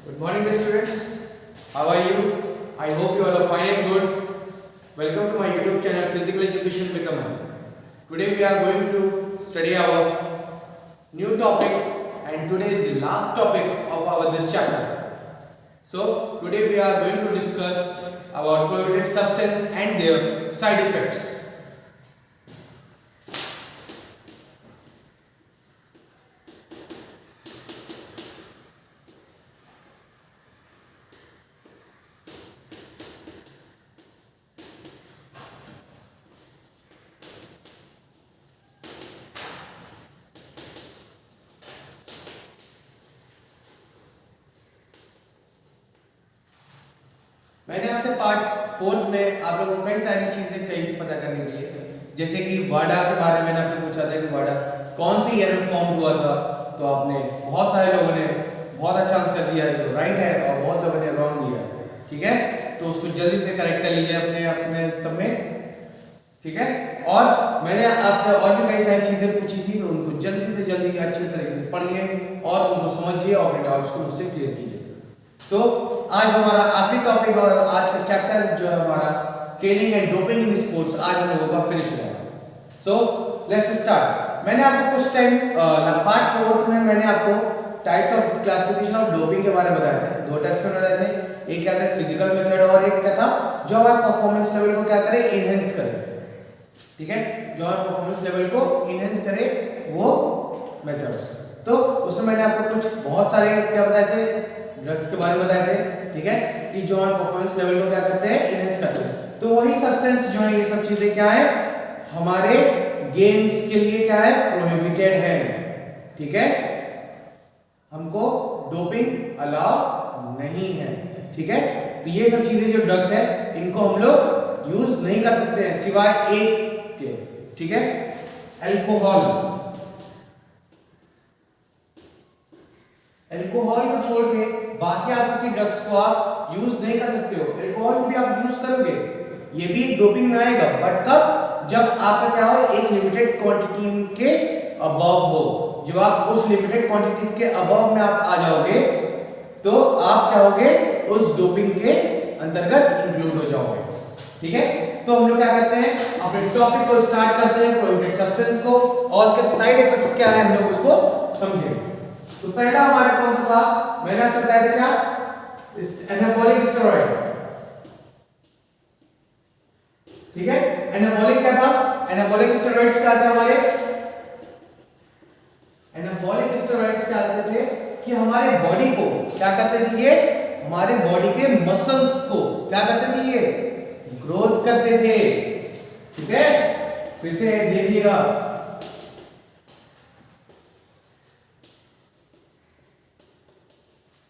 Good morning, dear students. How are you? I hope you all are fine and good. Welcome to my YouTube channel, Physical Education with Aman. Today we are going to study our new topic, and today is the last topic of our this chapter. So today we are going to discuss about prohibited substance and their side effects. मैंने आपसे part 4 में आप लोगों को कई सारी चीजें कही थी पता करने के लिए, जैसे कि वाडा के बारे में आपसे पूछा था कि वाडा कौन सी ईयर में फॉर्म हुआ था, तो आपने बहुत सारे लोगों ने बहुत अच्छा आंसर दिया है जो राइट है और बहुत लोगों ने रॉन्ग दिया है। ठीक है, तो उसको जल्दी से करेक्ट कर लीजिए अपने अपने सब में। ठीक है, और मैंने आपसे और भी कई सारी चीजें पूछी थी, तो उनको जल्दी से जल्दी अच्छे तरीके से पढ़िए और उनको समझिए और अपने डाउट्स को मुझसे क्लियर कीजिए। तो आज हमारा आखिरी टॉपिक और आज का चैप्टर जो है हमारा training and doping in sports आज हम लोगों का फिनिश हो जाएगा। So let's start. मैंने आपको कुछ टाइम पार्ट 4 में मैंने आपको types of classification of doping के बारे में बताया था। दो टाइप्स में बताए थे, एक क्या था फिजिकल मेथड और एक क्या था जो हमारे परफॉर्मेंस लेवल को क्या करे, इनहेंस करे। ठीक है, जो हमारे परफॉर्मेंस लेवल को इनहेंस करे वो मेथड्स। तो उसमें मैंने आपको कुछ बहुत सारे क्या बताए थे, ड्रग्स के बारे में बताए थे। ठीक है, कि जो हमारे परफॉर्मेंस लेवल को क्या करते हैं, इनहेंस करते हैं। तो वही सब्सटेंस जो है ये सब चीजें क्या है हमारे गेम्स के लिए क्या है, प्रोहिबिटेड है। ठीक है, हमको डोपिंग अलाउ नहीं है। ठीक है, तो ये सब चीजें जो ड्रग्स है इनको हम लोग यूज नहीं कर सकते हैं सिवाय एक के। ठीक है, अल्कोहल। अल्कोहल को छोड़ के बाकी आप किसी ड्रग्स को आप यूज नहीं कर सकते हो। अल्कोहल को भी आप यूज करोगे, ये भी डोपिंग में आएगा, बट कब, जब आपका क्या हो, एक लिमिटेड क्वांटिटी के अबव हो। जब आप उस लिमिटेड क्वांटिटीज के अबव में आप आ जाओगे तो आप क्या होगे, उस डोपिंग के अंतर्गत इंक्लूड हो जाओगे। ठीक है, तो हम लोग क्या करते हैं, अपने टॉपिक को स्टार्ट करते हैं, प्रोहिबिटेड सब्सटेंस को, और उसके साइड इफेक्ट्स क्या है हम लोग उसको समझेंगे। तो पहला हमारा कौन सा था, मैंने आपसे बताया था क्या, एनाबॉलिक स्टेरॉइड। ठीक है, एनाबॉलिक क्या था, एनाबॉलिक स्टेरॉइड्स क्या थे हमारे, एनाबॉलिक स्टेरॉइड्स क्या करते थे कि हमारे बॉडी को क्या करते थे, ये हमारे बॉडी के मसल्स को क्या करते थे, ये ग्रोथ करते थे। ठीक है, फिर से देखिएगा,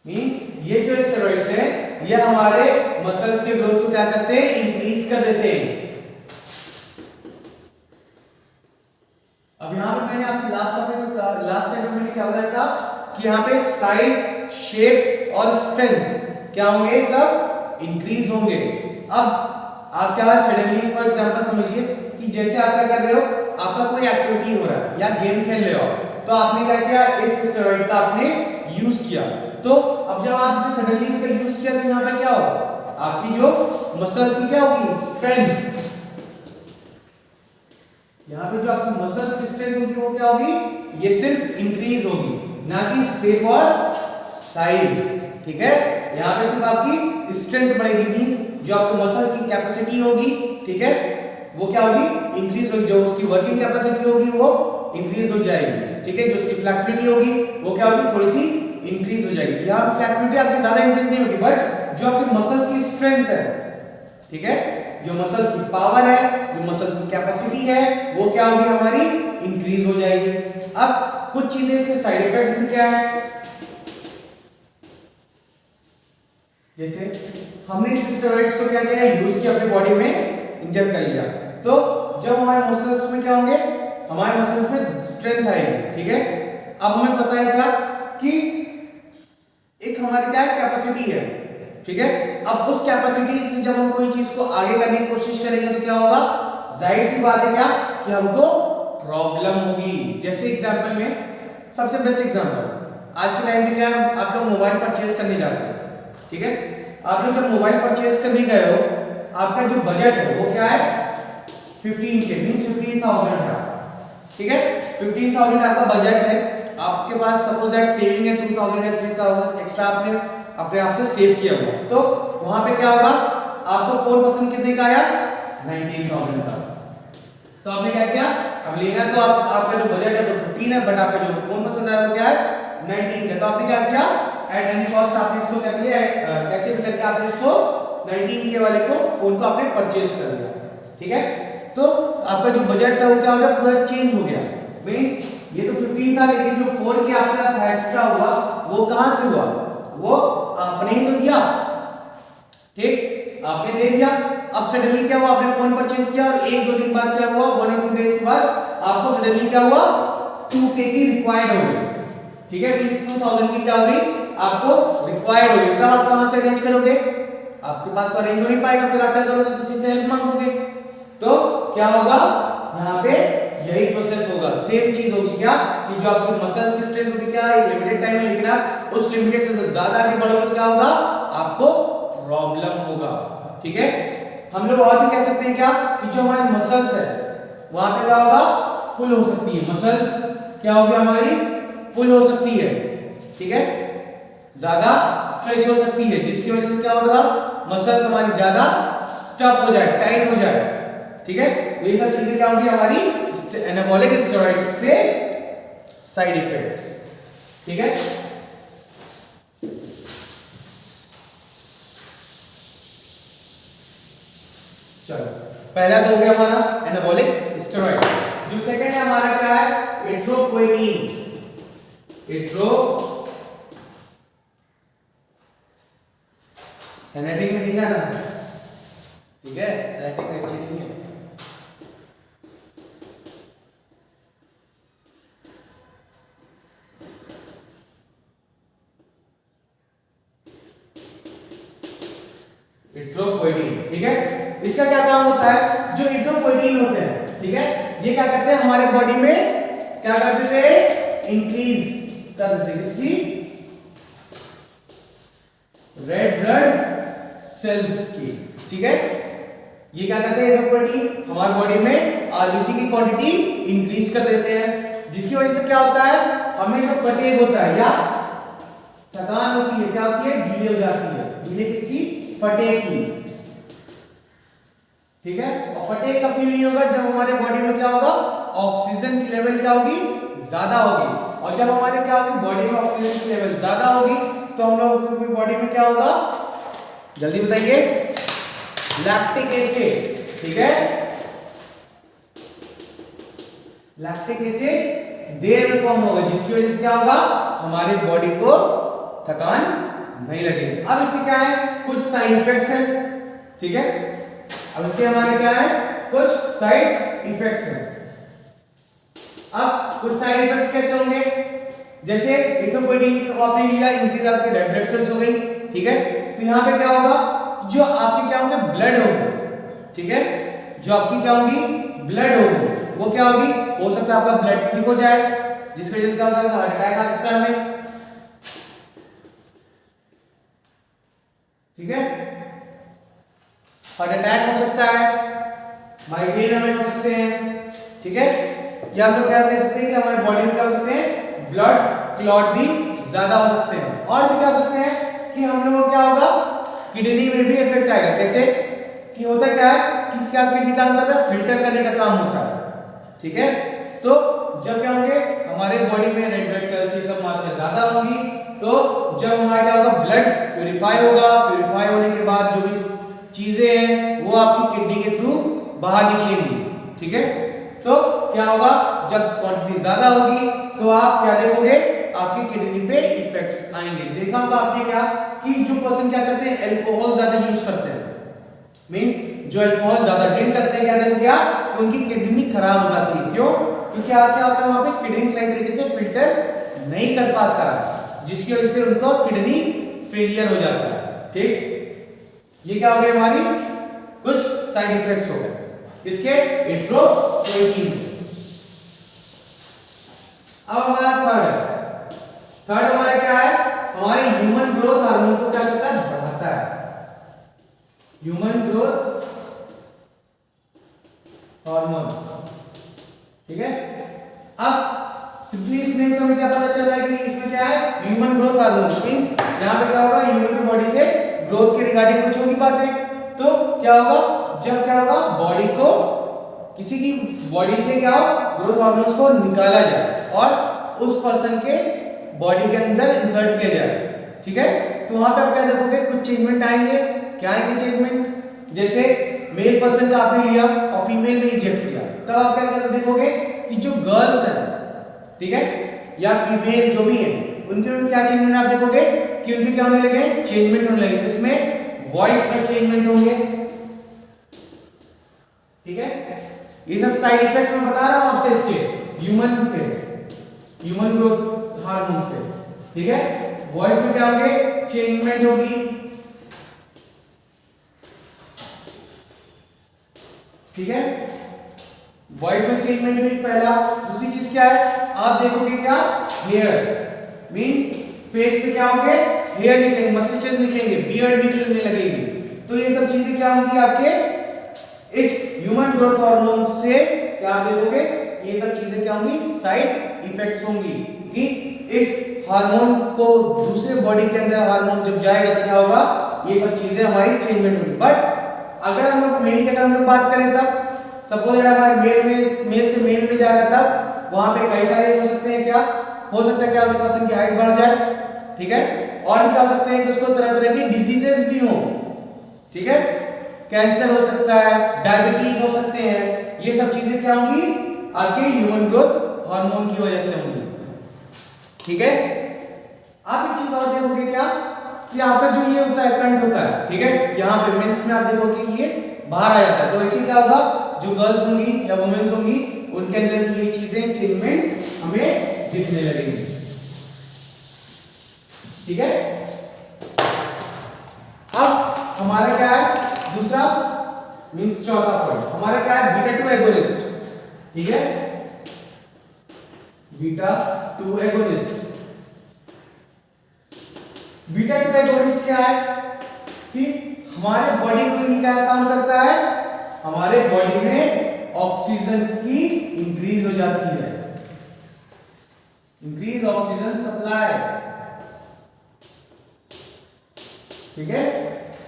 मींस ये जो स्टेरॉइड्स है ये हमारे मसल्स के ग्रोथ को क्या करते हैं, इंक्रीज कर देते हैं। अब यहां पर मैंने आपसे लास्ट टाइम मैंने क्या बताया था कि यहां पे साइज, शेप और स्ट्रेंथ क्या होंगे, सब इंक्रीज होंगे। अब आप क्या सडनली फॉर एग्जांपल समझिए कि जैसे आप क्या कर रहे हो, आपका कोई एक्टिविटी हो रहा है या गेम खेल रहे हो, तो आपने क्या किया, इस स्टेरॉइड का आपने यूज किया। तो अब जब आपने सडनली इसका यूज किया तो यहां पे क्या होगा, आपकी जो मसल्स की क्या होगी, स्ट्रेंथ। यहां पे जो आपकी मसल्स की स्ट्रेंथ होगी वो क्या होगी, ये सिर्फ इंक्रीज होगी, ना कि शेप और साइज। ठीक है, यहां पे सिर्फ आपकी स्ट्रेंथ बढ़ेगी, मींस जो आपको मसल्स की कैपेसिटी होगी, ठीक है, वो क्या होगी, इंक्रीज होगी। जो उसकी वर्किंग कैपेसिटी होगी वो इंक्रीज हो जाएगी। ठीक है, जो उसकी फ्लेक्सिबिलिटी होगी वो क्या होगी, थोड़ी सी इंक्रीज हो जाएगी। यहाँ पे फ्लेक्सिबिलिटी आपकी ज्यादा इंक्रीज नहीं होगी, बट जो आपकी मसल्स की स्ट्रेंथ है, ठीक है, जो मसल्स की पावर है, जो मसल्स की कैपेसिटी है, वो क्या होगी, हमारी इंक्रीज हो जाएगी। अब कुछ चीजें इसके साइड इफेक्ट्स भी क्या है, जैसे हमने इस स्टेरॉइड्स को क्या किया, यूज किया, अपने बॉडी में इंजेक्ट कर लिया, तो जब हमारे मसल्स में क्या होंगे, हमारे मसल्स में स्ट्रेंथ आएगी। ठीक है, अब हमें पता है क्या कि एक हमारी क्या कैपेसिटी है। ठीक है, अब उस कैपेसिटी से जब हम कोई चीज को आगे करने की कोशिश करेंगे तो क्या होगा, जाहिर सी बात है क्या कि हमको प्रॉब्लम होगी। जैसे एग्जांपल में सबसे बेस्ट एग्जांपल, आज के टाइम पे क्या है, आप लोग मोबाइल परचेज करने जाते हैं, ठीक है, आप लोग जब मोबाइल परचेज करने गए हो, आपका जो बजट है वो क्या है 15K मींस 15,000 है, ठीक है, 15,000 आपका बजट है, आपके पास सपोज दैट सेविंग है 2,000 या 3,000 एक्स्ट्रा आपने अपने आप से सेव किया हुआ, तो वहां पे क्या होगा, आपको फोन पसंद कितने का आया 19,000 का, तो आपने क्या किया, अब लेना तो आपका जो बजट है वो 15 है, बट आपका जो फोन पसंद आ रहा है क्या है 19 का, तो आपने क्या किया एट एनी कॉस्ट आपने इसको क्या किया, कैसे भी करके आपने इसको 19K वाले को फोन को आपने परचेज कर लिया, ठीक है, तो आपका जो बजट था वो क्या हो गया, पूरा चेंज हो गया, मींस ये तो 15 था, लेकिन जो 4K आपका एक्स्ट्रा हुआ वो कहां से हुआ, वो आपने ही तो दिया, ठीक, आपने दे दिया, अब सडनली क्या हुआ, आपने फोन परचेज किया और 1-2 दिन बाद क्या हुआ, 1 और 2 डेज के बाद आपको सडनली क्या हुआ 2K की रिक्वायर्ड हो गई, ठीक है, 20,000 की क्या हो गई आपको रिक्वायर्ड हो गई, तब आप कहां से अरेंज करोगे, आपके पास तो अरेंज हो नहीं पाएगा, फिर आप क्या करोगे, किसी से हेल्प मांगोगे, तो क्या होगा यहाँ पे यही प्रोसेस होगा, सेम चीज होगी क्या, कि जो आपकी मसल्स की स्ट्रेंथ होगी क्या एक लिमिटेड टाइम में, लेकिन आप उस लिमिटेड से ज्यादा आगे बढ़ोगे तो क्या होगा, आपको प्रॉब्लम होगा, ठीक है, हम लोग और भी कह सकते हैं क्या, कि जो हमारी मसल्स है वहां पे क्या होगा, पुल हो सकती है, मसल्स क्या होगी हमारी पुल हो सकती है, ठीक है, ज्यादा स्ट्रेच हो सकती है, जिसकी वजह से क्या होगा, मसल्स हमारी ज्यादा स्टफ हो जाए, टाइट हो जाए, ठीक है, ये सब चीजें क्या होंगी हमारी एनाबॉलिक स्टेरॉइड्स से साइड इफेक्ट्स, ठीक है, चलो पहला तो हो गया हमारा एनाबॉलिक स्टेरॉइड, जो सेकंड है हमारा क्या है एट्रोपोएटिन, हैंडराइटिंग में लिखा ना, ठीक है, हैंडराइटिंग अच्छी नहीं है, एट्रोपोएटिन, ठीक है, इसका क्या काम होता है, जो एट्रोपोएटिन होते हैं, ठीक है, ये क्या करते हैं हमारे बॉडी में क्या कर देते हैं, इंक्रीज कर देते हैं किसकी, रेड ब्लड सेल्स की, ठीक है, ये क्या करते हैं एट्रोपोएटिन हमारी बॉडी में आरबीसी की क्वांटिटी इंक्रीज कर देते हैं, जिसकी वजह से क्या होता है, हमें जो फटीग होता है या थकान होती है, क्या होती है, डिले हो जाती है, डिले किसकी, फटीग की, ठीक है, और फटीग का फील नहीं होगा जब हमारे बॉडी में क्या होगा, ऑक्सीजन की लेवल क्या होगी, ज्यादा होगी, और जब हमारे क्या होगी बॉडी में ऑक्सीजन की लेवल ज्यादा होगी तो हम लोगों की बॉडी में क्या होगा, जल्दी बताइए, लैक्टिक एसिड, ठीक है, लैक्टिक एसिड देर में फॉर्म होगा, जिसकी वजह से क्या होगा, हमारी बॉडी को थकान नहीं लगेगी। अब इसके क्या है, कुछ साइड इफेक्ट्स हैं, ठीक है, अब इसके हमारे क्या है, कुछ साइड इफेक्ट्स हैं। अब कुछ साइड इफेक्ट्स कैसे होंगे, जैसे एट्रोपोएटिन का आपने लिया, इंक्रीज आपकी रेड ब्लड सेल्स हो गई, ठीक है, तो यहाँ पे क्या होगा, जो आपके क्या होंगे, ब्लड होंगे, ठीक है, जो आपकी क्या होगी, ब्लड होगी, वो क्या होगी, हो सकता है आपका ब्लड ठीक हो जाए, जिसकी वजह से क्या हो सकता है, हार्ट अटैक आ सकता है हमें, ठीक है, हार्ट अटैक हो सकता है, माइग्रेन हमें हो सकते हैं, ठीक है, या हम लोग क्या कह सकते हैं कि हमारे बॉडी में क्या हो सकते हैं, ब्लड क्लॉट भी ज्यादा हो सकते हैं, और भी क्या हो सकते हैं कि हम लोगों को क्या होगा, किडनी में भी इफेक्ट आएगा, कैसे कि होता क्या है कि क्या किडनी काम करता है, फिल्टर करने का काम होता है, ठीक है, तो जब क्या होंगे हमारे बॉडी में रेड ब्लड सेल्स की सब मात्रा ज्यादा होगी, तो जब हमारा क्या होगा, ब्लड प्यूरिफाई होगा, प्यूरिफाई होने के बाद जो भी चीजें हैं वो आपकी किडनी के थ्रू बाहर निकलेंगी, ठीक है, तो क्या होगा, जब क्वांटिटी ज्यादा होगी तो आप क्या देखोगे, आपकी किडनी पे इफेक्ट्स आएंगे। देखा होगा आपने क्या कि जो पर्सन क्या करते हैं, अल्कोहल ज्यादा यूज करते हैं, मीन जो अल्कोहल ज्यादा ड्रिंक करते हैं, क्या देखो क्या कि उनकी किडनी खराब हो जाती है, क्यों, क्योंकि क्या होता है वहां पे किडनी सही तरीके से फिल्टर नहीं कर पाता है, जिसकी वजह से उनको किडनी फेलियर हो जाता है, ठीक, ये क्या हो गया, हमारी कुछ साइड इफेक्ट्स हो गए इसके एट्रोपोएटिन। अब हमारा थर्ड है थर्ड हमारा क्या है, हमारे ह्यूमन ग्रोथ हार्मोन को क्या करता है, बढ़ाता है। ह्यूमन ग्रोथ हार्मोन, ठीक है। अब सिंपली इस नेम से हमें क्या पता चल रहा है कि इसमें क्या है, ह्यूमन ग्रोथ हार्मोन मींस यहां पे क्या होगा, ह्यूमन की बॉडी से ग्रोथ के रिगार्डिंग कुछ होगी बातें। तो क्या होगा, जब क्या होगा, बॉडी को किसी की बॉडी से क्या हो, ग्रोथ हार्मोन्स को निकाला जाए और उस पर्सन के बॉडी के अंदर इंसर्ट किया जाए, ठीक है। तो वहां पे आप क्या देखोगे, कुछ चेंजमेंट आएंगे। क्या आएंगे चेंजमेंट, जैसे मेल पर्सन का आपने लिया और फीमेल में इंजेक्ट किया, तब आप क्या देखोगे कि जो गर्ल्स हैं, ठीक है, या फीमेल जो भी है, उनके में क्या चेंजमेंट आप देखोगे कि उनके क्या होने लगे, चेंजमेंट होने लगे। किसमें, वॉइस में चेंजमेंट होंगे, ठीक है। ये सब साइड इफेक्ट्स मैं बता रहा हूं आपसे इसके ह्यूमन ग्रोथ हार्मोन्स के, ठीक है। वॉइस में क्या होंगे, चेंजमेंट होगी, ठीक है। वॉइस में चेंजमेंट हुई पहला। दूसरी चीज क्या है, आप देखोगे क्या, हेयर मींस फेस पे क्या होंगे, हेयर निकलेंगे, मस्टिचेस निकलेंगे, बियर्ड निकलने लगेगी। तो ये सब चीजें क्या होंगी आपके इस ह्यूमन ग्रोथ हार्मोन से, क्या आप देखोगे ये सब चीजें क्या होंगी, साइड इफेक्ट्स होंगी कि इस हार्मोन को दूसरे बॉडी के अंदर हार्मोन जब जाएगा तो क्या होगा, ये सब चीजें हमारी चेंजमेंट होगी। बट अगर हम लोग मेल की अगर हम लोग बात करें, तब सपोज अगर हमारे मेल से मेल में जा रहा है, तब वहां पे कई सारे हो सकते हैं, क्या हो सकता है, क्या उस पर्सन की हाइट बढ़ जाए, ठीक है। और भी क्या हो सकते हैं कि उसको तरह तरह की डिजीजेस भी हो, ठीक है, कैंसर हो सकता है, डायबिटीज हो सकते हैं। ये सब चीजें क्या होंगी, आपके ह्यूमन ग्रोथ हार्मोन की वजह से होंगी, ठीक है। आप एक चीज और देखोगे क्या कि आपका जो ये होता है कंठ होता है, ठीक है, यहाँ पे मेंस में आप देखोगे ये बाहर आ जाता है। तो इसी क्या होगा, जो गर्ल्स होंगी या वुमेन्स होंगी, उनके अंदर की ये चीजें चेंजमेंट हमें दिखने लगेंगी, ठीक है। अब हमारा क्या है, दूसरा मींस चौथा पॉइंट हमारा क्या है, बीटा 2 एगोनिस्ट, ठीक है, बीटा 2 एगोनिस्ट। बीटा 2 एगोनिस्ट क्या है कि हमारे बॉडी में क्या काम करता है, हमारे बॉडी में ऑक्सीजन की इंक्रीज हो जाती है, इंक्रीज ऑक्सीजन सप्लाई, ठीक है।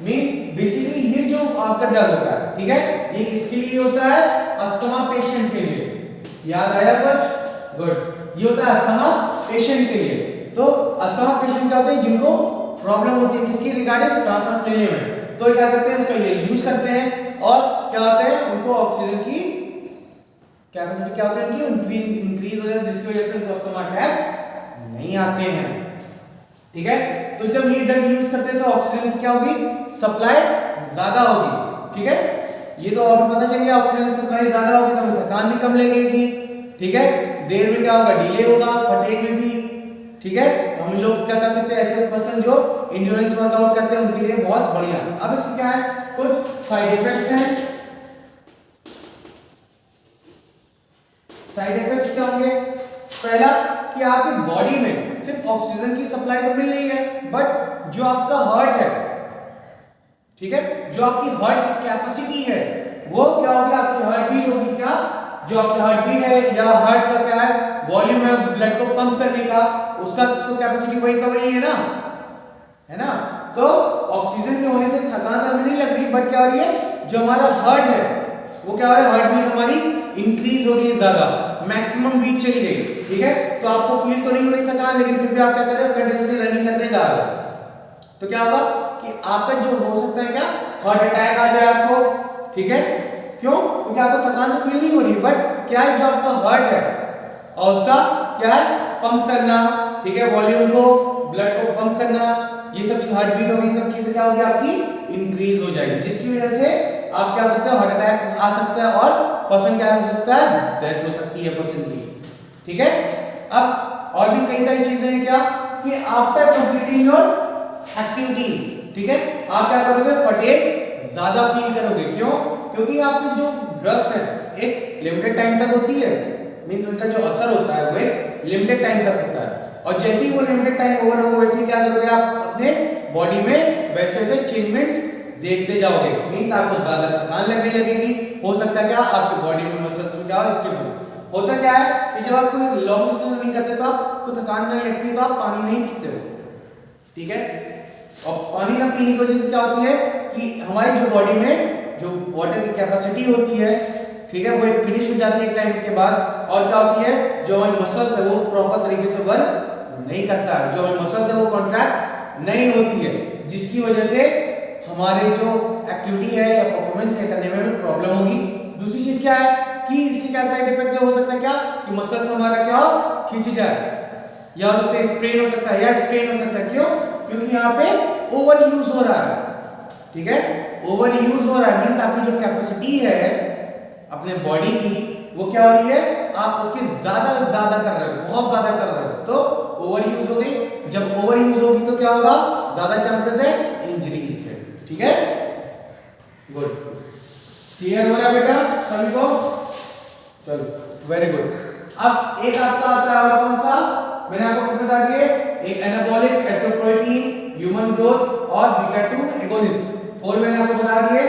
मीन बेसिकली ये जो आपका ड्रग होता है, ठीक है, ये किसके लिए होता है, अस्थमा पेशेंट के लिए। याद आया कुछ, गुड। ये होता है अस्थमा पेशेंट के लिए। तो अस्थमा पेशेंट क्या होते हैं, जिनको प्रॉब्लम होती है किसकी रिगार्डिंग, सांस लेने में, तो क्या करते हैं, उसका ये यूज करते हैं और क्या होता है, उनको ऑक्सीजन की कैपेसिटी क्या होती है, उनकी इंक्रीज हो जाती है, जिसकी वजह से उनको अस्थमा अटैक नहीं आते हैं, ठीक है। तो जब ये ड्रग यूज करते हैं तो ऑक्सीजन की क्या होगी, सप्लाई ज्यादा होगी, ठीक है। ये तो आपको पता चल गया, ऑक्सीजन सप्लाई ज्यादा होगी तो थकान भी कम लगेगी, ठीक है। देर में क्या होगा, डिले होगा, फटीग में भी, ठीक है। हम लोग क्या कर सकते हैं, ऐसे पर्सन जो एंड्योरेंस वर्कआउट करते हैं उनके लिए बहुत बढ़िया। अब इसमें क्या है, कुछ साइड इफेक्ट्स हैं। साइड इफेक्ट्स क्या होंगे, पहला कि आपकी बॉडी में सिर्फ ऑक्सीजन की सप्लाई तो मिल रही है, बट जो आपका हार्ट है, ठीक है, जो आपकी हार्ट की कैपेसिटी है वो क्या होगी, आपकी हार्ट बीट होगी, क्या जो आपकी हार्ट बीट है या हार्ट का क्या है वॉल्यूम है ब्लड को पंप करने का, उसका तो कैपेसिटी वही का वही है ना। तो ऑक्सीजन के होने से थकान तो हमें नहीं लग रही, बट क्या हो रही है, जो हमारा हार्ट है वो क्या हो रहा है, हार्ट बीट हमारी इंक्रीज हो गई, ज्यादा मैक्सिमम बीट चली गई, ठीक है। तो आपको फील तो नहीं हो रही थकान, लेकिन फिर भी आप क्या कर रहे हो, कंटिन्यूअसली रनिंग करते जा रहे हो। तो क्या होगा कि आपका जो हो सकता है क्या, हार्ट अटैक आ जाए आपको, ठीक है। क्यों, क्योंकि आपको थकान तो फील नहीं हो रही, बट क्या है, जो आपका हार्ट है और उसका क्या है, पंप करना, ठीक है, वॉल्यूम को, ब्लड को पंप करना, ये सब चीज हार्ट बीट होगी, सब चीजें क्या होगी आपकी इंक्रीज हो जाएगी, जिसकी वजह से आप क्या हो सकते हो, हार्ट अटैक आ सकता है और पर्सन क्या हो सकता है, डेथ हो सकती है पर्सन की, ठीक है। अब और भी कई सारी चीजें हैं क्या कि आफ्टर कंप्लीटिंग योर एक्टिविटी, ठीक है, आप क्या करोगे, फटीग ज्यादा फील करोगे। क्यों, क्योंकि आपके जो ड्रग्स हैं एक लिमिटेड टाइम तक होती है, मींस उनका जो असर होता है वो एक लिमिटेड टाइम तक होता है। और जैसे ही वो लिमिटेड टाइम ओवर होगा वैसे ही क्या करोगे आप अपने बॉडी में वैसे वैसे चेंजमेंट्स देखते जाओगे, मींस आपको ज्यादा थकान लगने लगेगी, हो सकता है क्या आपकी बॉडी में मसल्स में क्या हो स्टिफ होता क्या है कि जब आप कोई लॉन्ग डिस्टेंस रनिंग करते हो तो आपको थकान नहीं लगती तो आप पानी नहीं पीते हो, ठीक है। और पानी ना पीने की वजह से क्या होती है कि हमारी जो बॉडी में जो वाटर की कैपेसिटी होती है, ठीक है, वो एक फिनिश हो जाती है एक टाइम के बाद, और क्या होती है जो हमारी मसल्स है वो प्रॉपर तरीके से वर्क नहीं करता है, जो हमारी मसल्स है वो कॉन्ट्रैक्ट नहीं होती है, जिसकी वजह से हमारे जो एक्टिविटी है या परफॉर्मेंस है करने में प्रॉब्लम होगी। दूसरी चीज क्या है कि इसके क्या साइड इफेक्ट हो सकता है क्या कि मसल्स हमारा क्या खींच जाए, या हो सकता है स्ट्रेन हो सकता है, या स्ट्रेन हो सकता है, क्यों? क्योंकि यहाँ पे ओवर यूज हो रहा है, ठीक है, ओवर यूज हो रहा है, मींस आपकी जो कैपेसिटी है अपने बॉडी की वो क्या हो रही है, आप उसके ज्यादा कर रहे हो, बहुत ज्यादा कर रहे हो, तो ओवर यूज हो गई। जब ओवर यूज होगी तो क्या होगा, ज्यादा चांसेस है इंजरीज के, ठीक है। गुड, क्लियर हो रहा है बेटा सभी को? चलो वेरी गुड। अब एक आपका आता है और कौन सा, मैंने आपको कुछ बता दिए, एक एनाबॉलिक, एट्रोपोइटिन, ह्यूमन ग्रोथ और बीटा 2 एगोनिस्ट, 4 मैंने आपको बता दिए।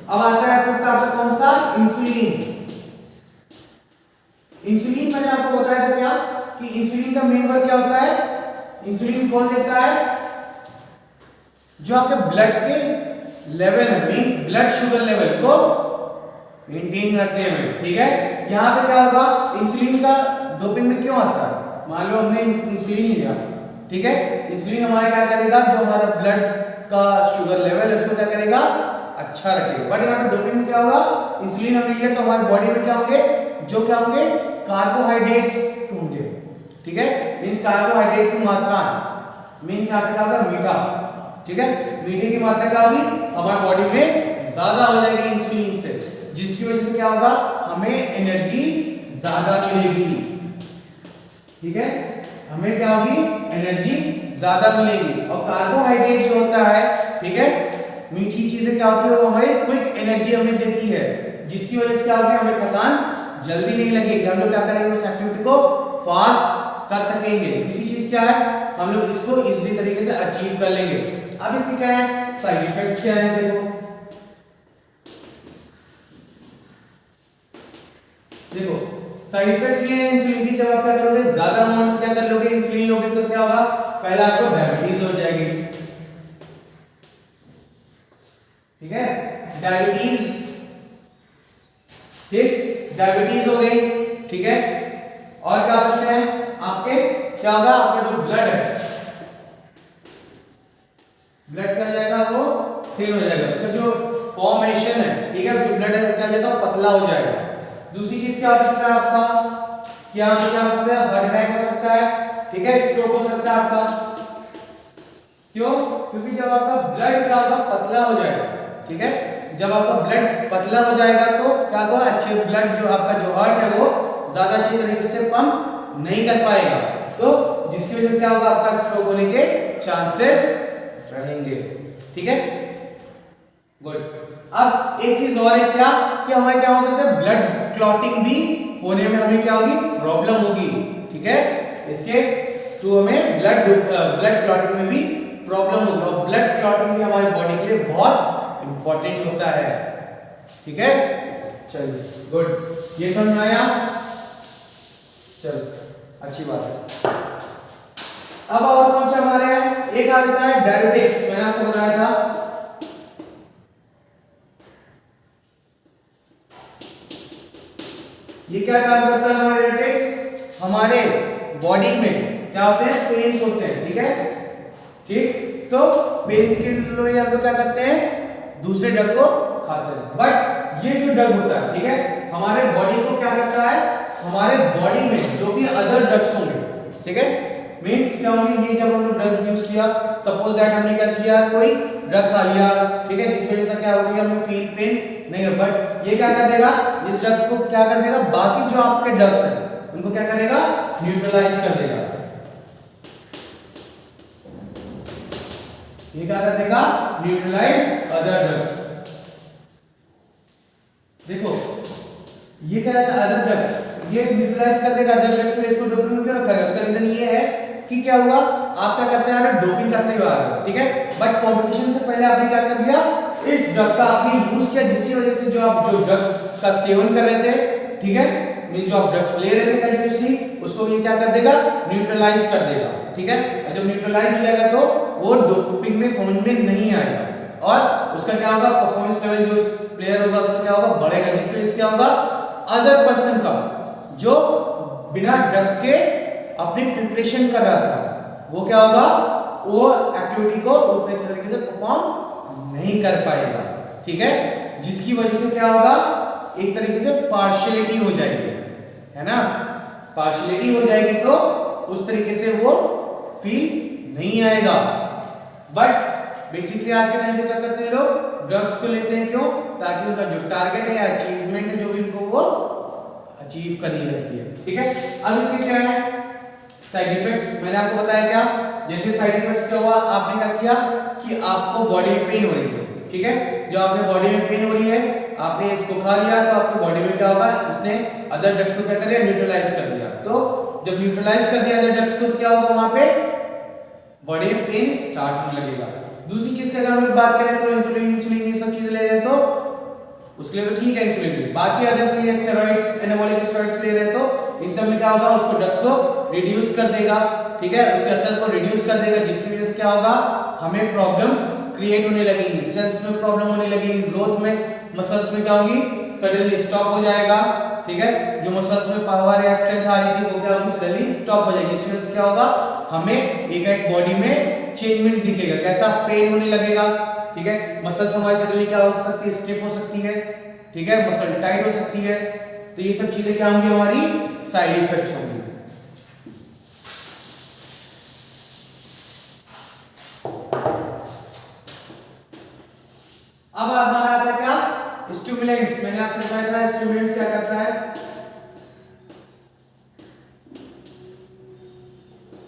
अब आता है फिफ्थ आपका कौन सा, इंसुलिन। इंसुलिन मैंने आपको बताया था क्या कि इंसुलिन का मेन वर्क क्या होता है, इंसुलिन कौन लेता है, जो आपके ब्लड के लेवल है, मींस ब्लड शुगर लेवल को मेंटेन रखने में, ठीक है। यहां पे क्या होगा, इंसुलिन का डोपिंग में क्यों आता है, मान लो हमने इंसुलिन लिया, ठीक है, इंसुलिन हमारा क्या करेगा, जो हमारा ब्लड का शुगर लेवल है उसको क्या करेगा, अच्छा रखेगा। बट यहाँ पे डोपिंग में क्या होगा, इंसुलिन हमने लिया तो हमारी बॉडी में क्या होंगे, जो क्या होंगे, कार्बोहाइड्रेट्स होंगे, ठीक है, मींस कार्बोहाइड्रेट की मात्रा, मींस यहाँ पे क्या होगा, मीठा, ठीक है, मीठे की मात्रा क्या होगी हमारी बॉडी में ज्यादा हो जाएगी इंसुलिन से, जिसकी वजह से क्या होगा, हमें एनर्जी ज्यादा मिलेगी, ठीक है, हमें क्या होगी, एनर्जी ज्यादा मिलेगी। और कार्बोहाइड्रेट जो होता है, ठीक है, मीठी चीजें क्या होती है, वो हमारी क्विक एनर्जी हमें देती है, जिसकी वजह से क्या होगा, हमें थकान जल्दी नहीं लगेगी, हम लोग क्या करेंगे, उस एक्टिविटी को फास्ट कर सकेंगे। दूसरी चीज क्या है, हम लोग इसको इजीली तरीके से अचीव कर लेंगे। अब इसके क्या है साइड इफेक्ट्स क्या है, देखो साइड इफेक्ट्स ये है इंसुलिन की, जब आप क्या करोगे, ज्यादा अमाउंट क्या कर लोगे, इंसुलिन लोगे तो क्या होगा, पहला आपको डायबिटीज हो जाएगी, ठीक है, डायबिटीज, ठीक, डायबिटीज हो गई, ठीक है। और क्या हो सकते हैं आपके, क्या होगा, आपका जो ब्लड है, ब्लड क्या हो जाएगा, वो थिन हो जाएगा, उसका जो फॉर्मेशन है, ठीक है, जो ब्लड है क्या हो जाएगा, पतला हो जाएगा। दूसरी चीज क्या हो सकता है आपका, क्या हो सकता है, हार्ट अटैक हो सकता है, ठीक है, स्ट्रोक हो सकता है आपका, क्यों? क्योंकि जब आपका ब्लड क्या होगा, पतला हो जाएगा, ठीक है, जब आपका ब्लड पतला हो जाएगा तो क्या होगा, अच्छे ब्लड जो आपका जो हार्ट है वो ज्यादा अच्छे तरीके से पंप नहीं कर पाएगा, तो जिसकी वजह से क्या होगा, आपका स्ट्रोक होने के चांसेस रहेंगे, ठीक है। गुड। अब एक चीज और है क्या कि हमारे क्या हो सकता है, ब्लड क्लॉटिंग भी होने में हमें क्या होगी, प्रॉब्लम होगी, ठीक है, इसके थ्रू हमें ब्लड क्लॉटिंग में भी प्रॉब्लम होगी, और ब्लड क्लॉटिंग भी हमारी बॉडी के लिए बहुत इंपॉर्टेंट होता है, ठीक है। चलिए गुड, ये समझ में आया, चलो अच्छी बात है। अब और कौन से हमारे हैं, एक आ जाता है डायरेटिक्स, मैंने आपको बताया था, ये क्या काम करता है हमारे डायरेटिक्स, हमारे बॉडी में क्या होते हैं, पेन्स होते हैं, ठीक है, ठीक, तो पेन्स के लिए हम लोग क्या करते हैं, दूसरे ड्रग को खाते हैं। बट ये जो ड्रग होता है, ठीक है, हमारे बॉडी को क्या करता है, हमारे बॉडी में जो भी अदर ड्रग्स होंगे, ठीक है, मींस क्या होंगे, ये जब हमने ड्रग यूज किया, सपोज दैट हमने क्या किया, कोई ड्रग खा लिया, ठीक है, जिसकी वजह से क्या होगी, हमें फील पेन नहीं है, बट ये क्या कर देगा, इस ड्रग को क्या कर देगा, बाकी जो आपके ड्रग्स हैं उनको क्या करेगा, न्यूट्रलाइज कर देगा, ये क्या कर देगा, न्यूट्रलाइज अदर ड्रग्स। देखो ये क्या है, अदर ड्रग्स, ये न्यूट्रलाइज कर देगा अदर ड्रग्स में, इसको डोपिंग में क्यों रखा गया? उसका रीजन ये है कि क्या हुआ, आप क्या करते हैं, डोपिंग करते हुए आ रहे हो, ठीक है, बट कंपटीशन से पहले आपने क्या कर दिया, इस ड्रग का आपने यूज किया, जिसकी वजह से जो आप जो ड्रग्स का सेवन कर रहे थे, ठीक है, मीन जो आप ड्रग्स ले रहे थे कंटिन्यूअसली, उसको ये क्या कर देगा, न्यूट्रलाइज कर देगा, ठीक है। और जब न्यूट्रलाइज हो जाएगा तो वो डोपिंग में समझ में नहीं आएगा, और उसका क्या होगा, परफॉर्मेंस लेवल जो प्लेयर होगा उसका क्या होगा, बढ़ेगा, जिसकी वजह से क्या होगा, अदर पर्सन का जो बिना ड्रग्स के अपनी प्रिपरेशन कर रहा था, वो क्या होगा, वो एक्टिविटी को उतने अच्छे तरीके से परफॉर्म नहीं कर पाएगा, ठीक है, जिसकी वजह से क्या होगा, एक तरीके से पार्शियलिटी हो जाएगी, है ना, पार्शियलिटी हो जाएगी तो उस तरीके से वो फील नहीं आएगा। बट बेसिकली आज के टाइम पे क्या करते हैं लोग, ड्रग्स को लेते हैं, क्यों, ताकि उनका जो टारगेट है या अचीवमेंट है जो भी उनको वो अचीव करनी रहती है, ठीक है। अब इसके क्या है साइड इफेक्ट्स, मैंने आपको बताया क्या, जैसे साइड इफेक्ट्स क्या हुआ, आपने क्या किया कि आपको बॉडी में पेन हो रही है, ठीक है, जो आपने बॉडी में पेन हो रही है, आपने इसको खा लिया तो आपकी बॉडी में क्या होगा, इसने अदर ड्रग्स को क्या कर दिया, न्यूट्रलाइज कर दिया, तो जब न्यूट्रलाइज कर दिया अदर ड्रग्स को तो क्या होगा, वहां पे बॉडी में पेन स्टार्ट होने लगेगा। दूसरी चीज की अगर हम लोग बात करें तो इंसुलिन ये सब चीजें ले रहे हैं तो उसके लिए तो ठीक है इंसुलिन, बाकी अदर के लिए स्टेरॉइड्स, एनाबॉलिक स्टेरॉइड्स ले रहे हैं तो इन सब में क्या होगा, उसको ड्रग्स को रिड्यूस कर देगा, ठीक है, उसके असर को रिड्यूस कर देगा, जिसकी वजह से क्या होगा, हमें प्रॉब्लम्स क्रिएट होने लगेंगी, सेल्स में प्रॉब्लम होने लगेगी, ग्रोथ में, मसल्स में क्या होगी, सडनली स्टॉप हो जाएगा, ठीक है, जो मसल्स में पावर या स्ट्रेंथ आ रही थी वो क्या होगी, सडनली स्टॉप हो जाएगी, इससे क्या होगा, हमें एक बॉडी में चेंजमेंट दिखेगा, कैसा, पेन होने लगेगा, ठीक है, मसल्स हमारी सडनली क्या हो सकती है, स्टिफ हो सकती है, ठीक है, मसल टाइट हो सकती है, तो ये सब चीजें क्या होंगी, हमारी साइड इफेक्ट्स होंगी। अब हमारा आता है क्या, स्टिमुलेंट्स, मैंने आपसे बताया था स्टिमुलेंट्स क्या करता है,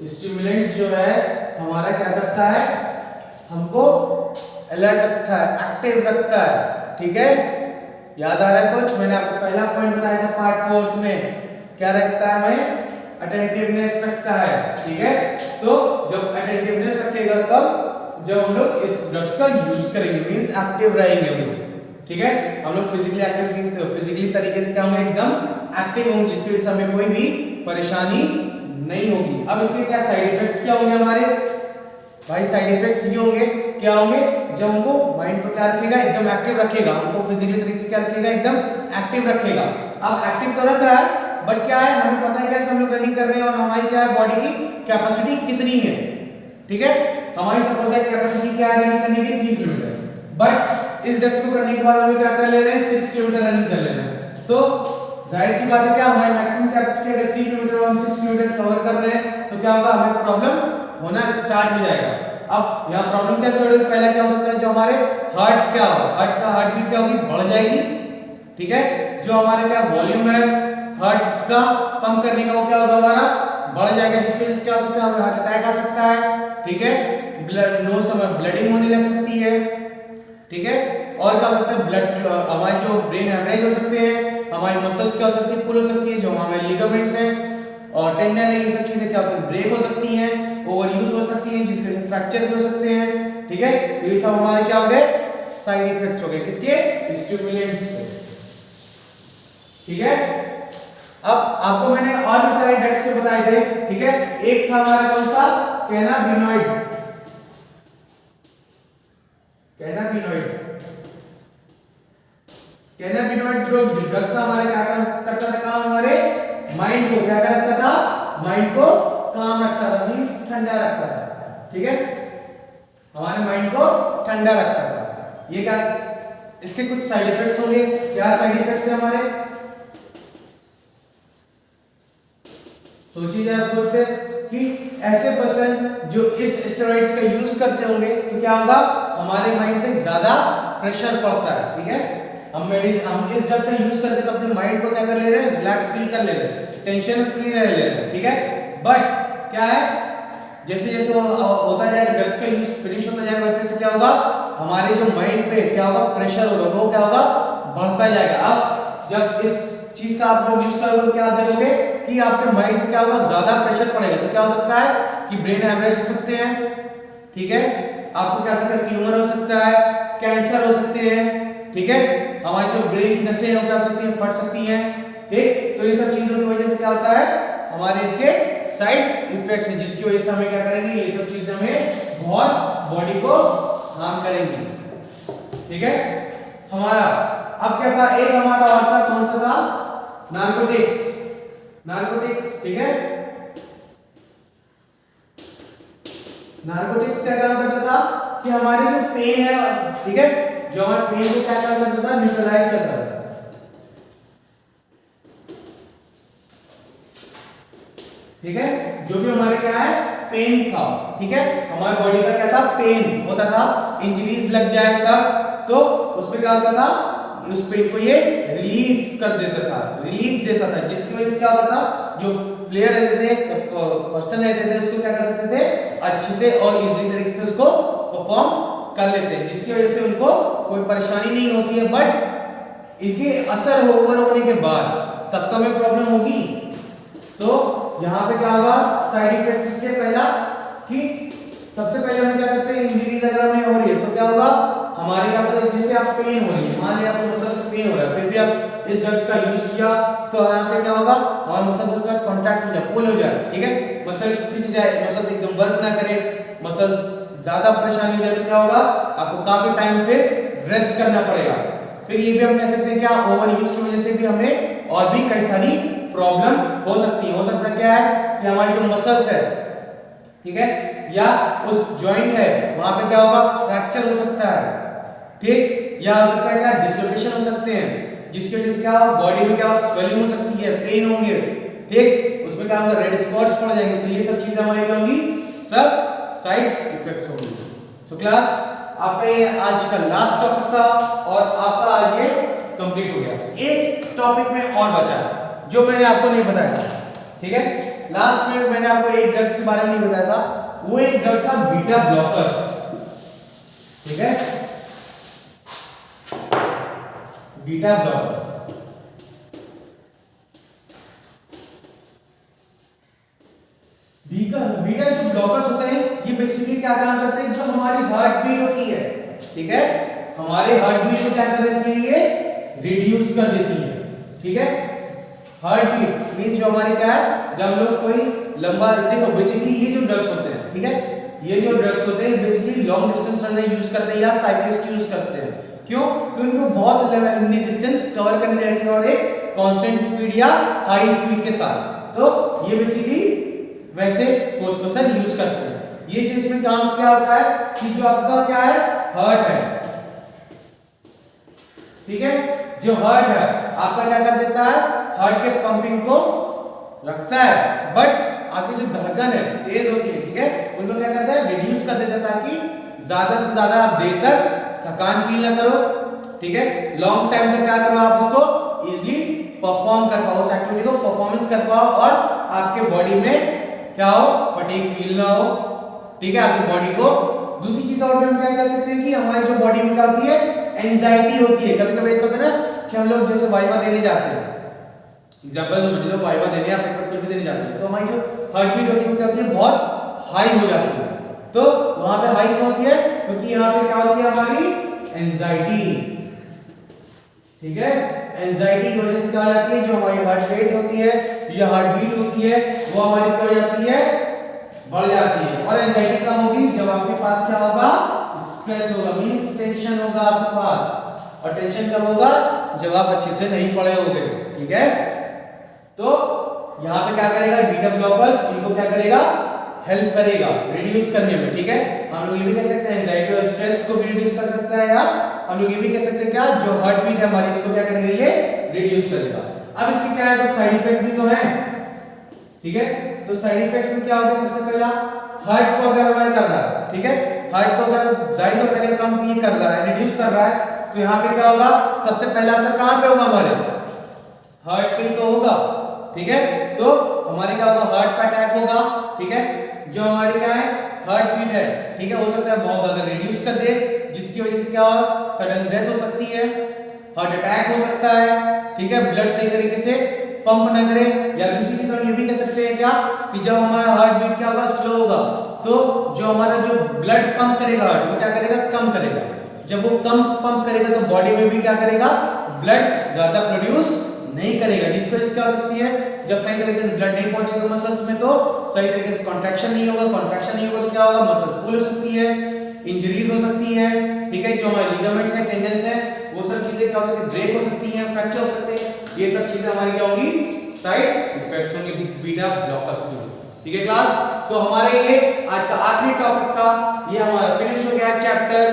स्टिमुलेंट्स जो है हमारा क्या करता है, हमको अलर्ट रखता है, एक्टिव रखता है, ठीक है, याद आ रहा है कुछ, मैंने आपको पहला पॉइंट बताया था पार्ट 4 में, क्या रखता है, हमें अटेंटिवनेस रखता है, ठीक है, तो जब अटेंटिवनेस रखेगा तब जब हम लोग इस ड्रग्स का यूज करेंगे, मींस एक्टिव रहेंगे हम लोग, ठीक है, हम लोग फिजिकली एक्टिव, फिजिकली तरीके से क्या होंगे, एकदम एक्टिव होंगे, जिसकी वजह से हमें कोई भी परेशानी नहीं होगी। अब इसके क्या साइड इफेक्ट्स क्या होंगे हमारे भाई, साइड इफेक्ट्स ये होंगे, क्या होंगे, जब हमको माइंड को क्या रखेगा, एकदम एक्टिव रखेगा, हमको फिजिकली तरीके से क्या रखेगा, एकदम एक्टिव रखेगा। अब एक्टिव तो रख रहा है, बट क्या है, हमें पता है क्या कि हम लोग रनिंग कर रहे हैं और हमारी क्या है, बॉडी की कैपेसिटी कितनी है, ठीक है, हमारी सपोज दैट कैपेसिटी क्या है रनिंग करने की 3 किलोमीटर, बट इस ड्रग्स को करने के बाद हम क्या कर ले रहे हैं, 6 किलोमीटर रनिंग कर ले रहे हैं, तो जाहिर सी बात है क्या, हमारी मैक्सिमम कैपेसिटी अगर 3 किलोमीटर और हम 6 किलोमीटर कवर कर रहे हैं तो क्या होगा, हमें प्रॉब्लम होना स्टार्ट हो जाएगा। अब यहाँ प्रॉब्लम क्या स्टार्ट होगी, पहला क्या हो सकता है, जो हमारे हार्ट क्या हो, हार्ट बीट क्या होगी, बढ़ जाएगी, ठीक है, जो हमारे क्या वॉल्यूम है हार्ट का पंप करने का वो क्या होगा, हमारा बढ़ जाएगा, जिसकी वजह से क्या हो सकता है, हमें हार्ट अटैक आ सकता है, ठीक है, नो समय ब्लडिंग होने लग सकती है, ठीक है, और क्या हो सकता है, ब्लड हमारे जो ब्रेन हेमरेज हो सकते हैं, हमारी मसल्स क्या हो सकती है, पुल हो सकती है, जो हमारे लिगामेंट्स हैं और टेंडन है, ये सब चीजें क्या हो सकती है, ब्रेक हो सकती हैं, ओवर यूज हो सकती है, जिसके वजह से फ्रैक्चर भी हो सकते हैं, ठीक है, तो ये सब हमारे क्या हो गए, साइड इफेक्ट्स हो गए, किसके, स्टिमुलेंट्स के, ठीक है। अब आपको मैंने और भी सारे ड्रग्स के बताए थे, ठीक है, एक था हमारा कौन सा, कैनाबिनॉइड, कैनाबिनॉइड ड्रग था हमारे, क्या करता था काम, हमारे माइंड को क्या करता था, माइंड को काम रखता था, मींस ठंडा रखता था, ठीक है, हमारे माइंड को ठंडा रखता था। ये क्या, इसके कुछ साइड इफेक्ट्स होंगे, क्या साइड इफेक्ट्स है हमारे, सोचिए जरा खुद से कि ऐसे पर्सन जो इस स्टेरॉइड्स का यूज करते होंगे तो क्या होगा, हमारे माइंड पे ज्यादा प्रेशर पड़ता है, ठीक है, हम इस ड्रग का यूज करके तो अपने माइंड को क्या कर ले रहे हैं, रिलैक्स फील कर ले रहे हैं, टेंशन फ्री रह ले रहे हैं, ठीक है, बट क्या है, जैसे जैसे वो होता जाएगा, ड्रग्स का यूज फिनिश होता जाएगा, वैसे वैसे क्या होगा, हमारे जो माइंड पे क्या होगा, प्रेशर होगा, वो क्या होगा, बढ़ता जाएगा। अब जब इस चीज का आप लोग यूज करोगे क्या देखोगे कि आपके माइंड पे क्या होगा, ज्यादा प्रेशर पड़ेगा तो क्या हो सकता है कि ब्रेन हैमरेज हो सकते हैं, ठीक है, आपको क्या सकता है ट्यूमर हो सकता है, कैंसर हो सकते हैं, ठीक है, हमारी जो ब्रेन की नसें हो क्या हो सकती है, फट सकती हैं, ठीक। तो ये सब चीजों की वजह से क्या होता है, हमारे इसके साइड इफेक्ट्स हैं जिसकी वजह से हमें क्या करेंगे, ये सब चीजें हमें बहुत बॉडी को हार्म करेंगी, ठीक है। हमारा अब क्या था, एक हमारा और था, कौन सा था, नार्कोटिक्स, नार्कोटिक्स, ठीक है। नार्कोटिक्स क्या काम करता था कि हमारी जो पेन है, ठीक है, जो हमारे पेन को क्या काम करता था, न्यूट्रलाइज करता था, ठीक है, जो भी हमारे क्या है पेन था, ठीक है, हमारी बॉडी का क्या था, पेन होता था, इंजरीज लग जाए तब तो उसमें क्या होता था, उस पेन को ये रिलीफ कर देता था, रिलीफ देता था, जिसकी वजह से क्या होता था, जो प्लेयर रहते थे, पर्सन रहते थे, उसको क्या कर सकते थे, अच्छे से और इजीली तरीके से उसको परफॉर्म कर लेते हैं, जिसकी वजह से उनको कोई परेशानी नहीं होती है। बट इनके असर ओवर होने के बाद तब तो हमें प्रॉब्लम होगी। तो यहाँ पे क्या होगा, साइड इफेक्ट्स इसके पहला कि सबसे पहले हम क्या सकते हैं, इंजरीज अगर हमें हो रही है तो क्या होगा, हमारे पास जैसे आप पेन हो रही है, मान लिया आपको मसल्स पेन हो रहा है, फिर भी आप इस ड्रग्स का यूज किया तो यहाँ पे क्या होगा, हमारे मसल्स का कांटेक्ट हो जाए, पुल हो जाए, ठीक है, मसल खिंच जाए, मसल एकदम वर्क ना करे, मसल ज्यादा परेशानी हो जाए तो क्या होगा, आपको काफी टाइम फिर रेस्ट करना पड़ेगा। फिर ये भी हम कह सकते हैं क्या, ओवर यूज की वजह से भी हमें और भी कई सारी प्रॉब्लम हो सकती है। हो सकता क्या है कि हमारी जो मसल्स है, ठीक है, या उस जॉइंट है वहां पे क्या होगा, फ्रैक्चर हो सकता है, ठीक, या हो सकता है क्या, डिसलोकेशन हो सकते हैं, जिसकी वजह से क्या बॉडी में क्या स्वेलिंग हो सकती है, पेन होंगे, ठीक, उसमें क्या होगा, रेड स्पॉट्स पड़ जाएंगे। तो ये सब चीजें हमारी क्या होंगी, सब साइड इफेक्ट्स होंगी। सो क्लास आपका ये आज का लास्ट टॉपिक था और आपका आज ये कंप्लीट हो गया। एक टॉपिक में और बचा है जो मैंने आपको नहीं बताया था, ठीक है, लास्ट में मैंने आपको एक ड्रग्स के बारे में नहीं बताया था, वो एक ड्रग था बीटा ब्लॉकर्स, ठीक है, बीटा ब्लॉकर। बीटा जो ब्लॉकर्स होते हैं ये बेसिकली क्या काम करते हैं, जो हमारी हार्ट बीट होती है, ठीक है, हमारे हार्ट बीट को क्या कर देती है, ये रिड्यूस कर देती है, ठीक है। हार्ट बीट मींस जो हमारी क्या है, जब हम लोग कोई लंबा, देखो बेसिकली ये जो ड्रग्स होते हैं, ठीक है, ये जो ड्रग्स होते हैं basically long distance runner use करते हैं या साइक्लिस्ट यूज करते हैं। क्यों? क्योंकि उनको बहुत लंबी डिस्टेंस कवर करनी रहती है और एक कांस्टेंट स्पीड या हाई स्पीड के साथ। तो ये बेसिकली वैसे स्पोर्ट्स पर्सन यूज करते हैं। ये जो इसमें काम क्या होता है कि जो आपका क्या है, हार्ट है, ठीक है, जो हार्ट है आपका क्या कर देता है, हार्ट के पंपिंग को रखता है, बट आपकी जो धड़कन है तेज होती है, ठीक है, उनको क्या करता है, रिड्यूस कर देता है ताकि ज्यादा से ज्यादा आप देर तक थकान फील ना करो, ठीक है, लॉन्ग टाइम तक क्या करो, आप उसको इजीली परफॉर्म कर पाओ, उस एक्टिविटी को परफॉर्मेंस कर पाओ और आपके बॉडी में क्या हो, फटीग फील ना हो, ठीक है, आपकी बॉडी को। दूसरी चीज और भी हम क्या कर सकते हैं कि हमारी जो बॉडी में क्या होती है, एंजाइटी होती है। कभी कभी ऐसा होता है ना कि हम लोग जैसे वाइवा देने जाते हैं, एग्जांपल समझ लो, वाइवा देने या पेपर कुछ भी देने जाते हैं, तो हमारी जो हार्ट बीट होती है वो क्या होती है, बहुत हाई हो जाती है। तो वहां पे हाई क्यों होती है, क्योंकि यहाँ पे क्या होती है, हमारी एंजाइटी, ठीक है, एंजाइटी की वजह से क्या हो जाती है, जो हमारी हार्ट रेट होती है या हार्ट बीट होती है वो हमारी क्या हो जाती है, बढ़ जाती है। और एंजाइटी कम होगी जब आपके पास क्या होगा, स्ट्रेस होगा, मींस टेंशन होगा आपके पास, और टेंशन कब होगा, जब आप अच्छे से नहीं पढ़े होगे, ठीक है। तो यहाँ पे क्या करेगा, बीटा ब्लॉकर्स इनको क्या करेगा, हेल्प करेगा रिड्यूस करने में, ठीक है। हम लोग ये भी कह सकते हैं एंजाइटी और स्ट्रेस को भी रिड्यूस कर सकता है, या हम लोग ये भी कह सकते हैं क्या, जो हार्ट बीट है हमारी इसको क्या करेगा, ये रिड्यूस करेगा। अब इसके क्या है, तो साइड इफेक्ट भी तो है, ठीक है। तो साइड इफेक्ट्स में क्या होगा, सबसे पहला हार्ट को अगर हमारा कर रहा है, ठीक है, हार्ट को अगर जाहिर बात है कम ये कर रहा है, रिड्यूस कर रहा है, तो यहाँ पे क्या होगा, सबसे पहला असर कहाँ पे होगा, हमारे हार्ट पे तो होगा, ठीक है। तो हमारे क्या होगा, हार्ट पे अटैक होगा, ठीक है, जो हमारी क्या है, हार्ट बीट है, ठीक है, हो सकता है बहुत ज्यादा रिड्यूस कर दे, जिसकी वजह से क्या हो, सडन डेथ हो सकती है। हार्ट अटैक हो सकता है, ठीक है, ब्लड सही तरीके से पंप ना करे। या दूसरी चीज हम ये भी कह सकते हैं क्या कि जब हमारा हार्ट बीट क्या होगा, स्लो होगा, तो जो हमारा जो ब्लड पंप करेगा हार्ट वो क्या करेगा, कम करेगा। जब वो कम पंप करेगा तो बॉडी में भी क्या करेगा, ब्लड ज्यादा प्रोड्यूस नहीं करेगा, जिस वजह से क्या हो सकती है, जब सही तरीके से ब्लड नहीं पहुंचेगा मसल्स में तो सही तरीके से कॉन्ट्रैक्शन नहीं होगा, कॉन्ट्रैक्शन नहीं होगा तो क्या होगा, मसल्स पुल हो सकती है, इंजरीज हो सकती है, ठीक है, जो हमारे लिगामेंट्स हैं, टेंडन्स हैं, वो सब चीजें क्या हो सकती है, ब्रेक हो सकती हैं, फ्रैक्चर हो सकते हैं। ये सब चीजें हमारी क्या होंगी, साइड इफेक्ट्स होंगे बीटा ब्लॉकर्स की। ठीक है क्लास, तो हमारे ये आज का आखिरी टॉपिक था, ये हमारा फिनिश हो गया chapter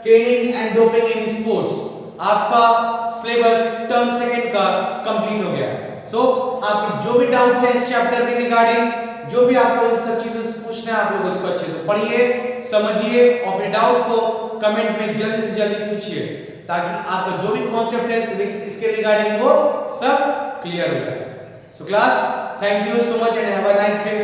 training and doping in sports. आपका सिलेबस टर्म सेकंड का कंप्लीट हो गया। सो आपके जो भी डाउट्स हैं इस चैप्टर के रिगार्डिंग, जो भी आपको इस सब चीजों से पूछना है, आप लोग उसको अच्छे से पढ़िए, समझिए और अपने डाउट को कमेंट में जल्दी से जल्दी पूछिए, ताकि आपका जो भी कॉन्सेप्ट है इसके रिगार्डिंग वो सब क्लियर हो जाए। So class, thank you so much and have a nice day.